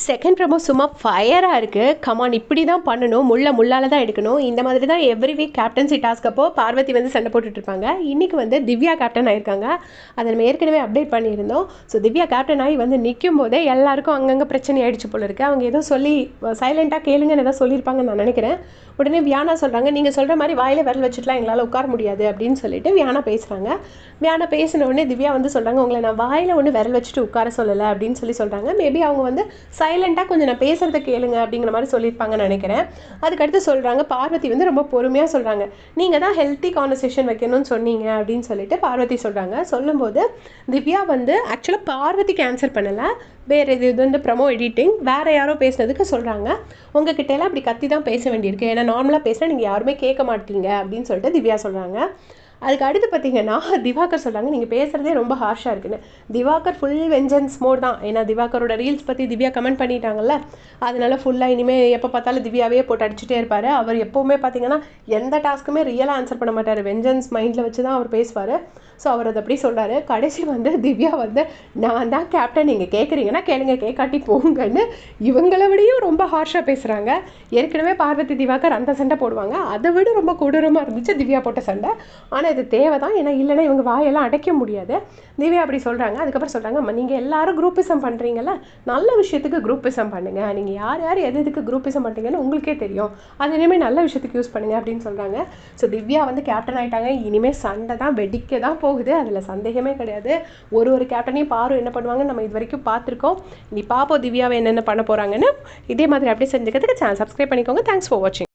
Second promo சும்மா ஃபயராக இருக்குது. Come on, இப்படி தான் பண்ணணும், முள்ளால் தான் எடுக்கணும். இந்த மாதிரி தான் எவ்ரி வீக் கேப்டன்சி டாஸ்க் அப்போ பார்வதி வந்து சண்டை போட்டுட்ருப்பாங்க. இன்றைக்கி வந்து திவ்யா கேப்டன் ஆகிருக்காங்க. அதை நம்ம ஏற்கனவே அப்டேட் பண்ணியிருந்தோம். ஸோ திவ்யா கேப்டன் ஆகி வந்து நிற்கும் போதே எல்லாருக்கும் அங்கங்கே பிரச்சனை ஆகிடுச்சு போல இருக்குது. அவங்க ஏதோ சொல்லி சைலண்ட்டாக கேளுங்கன்னு ஏதோ சொல்லியிருப்பாங்கன்னு நான் நினைக்கிறேன். உடனே வியானா சொல்கிறாங்க, நீங்கள் சொல்கிற மாதிரி வாயில் விரல் வச்சுட்டுலாம் எங்களால் உட்கார முடியாது அப்படின்னு சொல்லிட்டு வியானா பேசுகிறாங்க. வியானா பேசின உடனே திவ்யா வந்து சொல்கிறாங்க, உங்களை நான் வாயில் ஒன்று விரல் வச்சுட்டு உட்கார சொல்லலை அப்படின்னு சொல்கிறாங்க. மேபி அவங்க வந்து சைலண்ட்டாக கொஞ்சம் நான் பேசுகிறத கேளுங்க அப்படிங்கிற மாதிரி சொல்லியிருப்பாங்கன்னு நினைக்கிறேன். அதுக்கடுத்து சொல்கிறாங்க, பார்வதி வந்து ரொம்ப பொறுமையாக சொல்கிறாங்க, நீங்கள் தான் ஹெல்த்தி கான்வர்சேஷன் வைக்கணும்னு சொன்னீங்க அப்படின்னு சொல்லிட்டு பார்வதி சொல்கிறாங்க. சொல்லும்போது திவ்யா வந்து ஆக்சுவலாக பார்வதிக்கு ஆன்சர் பண்ணலை, வேறு இது வந்து ப்ரமோ எடிட்டிங் வேறு யாரோ பேசுனதுக்கு சொல்கிறாங்க, உங்ககிட்ட எல்லாம் அப்படி கத்தி தான் பேச வேண்டியிருக்கு, ஏன்னா நார்மலாக பேசினா நீங்கள் யாருமே கேட்க மாட்டீங்க அப்படின்னு சொல்லிட்டு திவ்யா சொல்கிறாங்க. அதுக்கு அடுத்து பார்த்தீங்கன்னா திவாகர் சொல்கிறாங்க, நீங்கள் பேசுகிறதே ரொம்ப ஹார்ஷாக இருக்குன்னு. திவாகர் ஃபுல் வெஞ்சன்ஸ் மோட் தான். ஏன்னா திவாகரோட ரீல்ஸ் பற்றி திவ்யா கமெண்ட் பண்ணிட்டாங்கல்ல, அதனால ஃபுல்லாக இனிமேல் எப்போ பார்த்தாலும் திவ்யாவே போட்டு அடிச்சுட்டே இருப்பார். அவர் எப்போவுமே பார்த்தீங்கன்னா எந்த டாஸ்க்குமே ரியலாக ஆன்சர் பண்ண மாட்டார், வெஞ்சன்ஸ் மைண்டில் வச்சு தான் அவர் பேசுவார். ஸோ அவர் அதை அப்படி சொல்கிறாரு. கடைசி வந்து திவ்யா வந்து, நான் தான் கேப்டன், நீங்கள் கேட்குறீங்கன்னா கேளுங்க, கேட்காட்டி போங்கன்னு இவங்கள விடையும் ரொம்ப ஹார்ஷாக பேசுகிறாங்க. ஏற்கனவே பார்வதி திவாகர் அந்த சண்டை போடுவாங்க, அதை விட ரொம்ப கொடூரமாக இருந்துச்சு திவ்யா போட்ட சண்டை. ஆனால் இது தேவை தான், ஏன்னா இல்லைன்னா இவங்க வாயெல்லாம் அடைக்க முடியாது. திவ்யா அப்படி சொல்கிறாங்க. அதுக்கப்புறம் சொல்கிறாங்க, நீங்கள் எல்லாரும் குரூப்பிசம் பண்ணுறீங்கல்ல, நல்ல விஷயத்துக்கு குரூப்பிசம் பண்ணுங்கள், நீங்கள் யார் யார் எது எதுக்கு குரூப்பிசம் பண்ணுறீங்கன்னு உங்களுக்கே தெரியும், அது இனிமேல் நல்ல விஷயத்துக்கு யூஸ் பண்ணுங்கள் அப்படின்னு சொல்கிறாங்க. ஸோ திவ்யா வந்து கேப்டன் ஆகிட்டாங்க. இனிமேல் சண்டை தான் வெடிக்க தான் போகுது, அதில் சந்தேகமே கிடையாது. ஒரு கேப்டனையும் பாரு என்ன பண்ணுவாங்கன்னு நம்ம இது வரைக்கும் பார்த்துருக்கோம். நீ பார்ப்போம் திவ்யாவை என்னென்ன பண்ண போகிறாங்கன்னு. இதே மாதிரி அப்படியே செஞ்சுக்கிறதுக்கு சேனல் சப்ஸ்கிரைப் பண்ணிக்கோங்க. தேங்க்ஸ் ஃபார் வாட்சிங்.